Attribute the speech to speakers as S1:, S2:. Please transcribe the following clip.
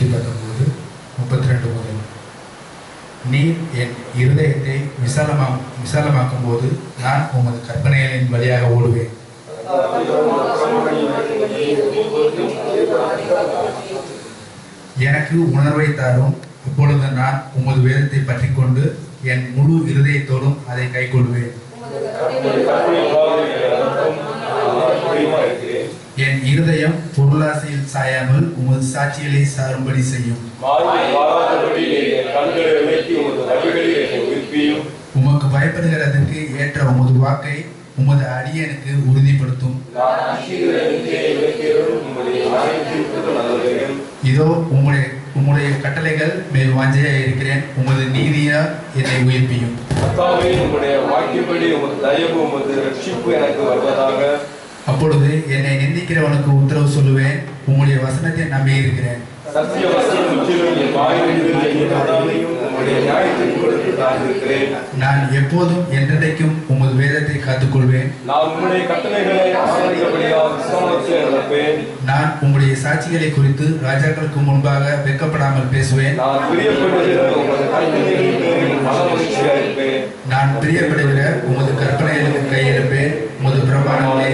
S1: 119:32 முதல். நீர் என் இருதயத்தை விசாலமாக்கும் போது நான் உமது கற்பனைகளின் வழியாக ஓடுவேன். எனக்கு உணர்வை தாரும், அப்பொழுது நான் உமது வேதத்தை பற்றி கொண்டு என் முழு இருதயத்தோடும் அதை கைக்கொள்வேன். என் இருதயம் பொருளாசையில் சாயாமல் உமது சாட்சிகளை சாரும்படி செய்யும். உமக்கு பயப்படுகிறதற்கு ஏற்ற உமது வாக்கை உமது அடியனுக்கு உறுதிப்படுத்தும். இதோ உம்முடைய கட்டளைகள் மேல் வாஞ்சையாக இருக்கிறேன். உமது நீதியா என்னை உயிர்ப்பியும். அப்பொழுது என்னை நிந்திக்கிறவனுக்கு உத்தரவு சொல்லுவேன். உம்முடைய வசனத்தை நம்பி இருக்கிறேன். நான் எப்போதும் என்றைக்கும் உமது வேதத்தை காத்துக்கொள்வேன். நான் உம்முடைய சாட்சிகளை குறித்து ராஜாக்களுக்கு முன்பாக வெட்கப்படாமல் பேசுவேன். நான் பிரியப்படுகிற உமது கற்பனைகளுக்கு கையெழுப்பேன். உமது பிரமாணங்களை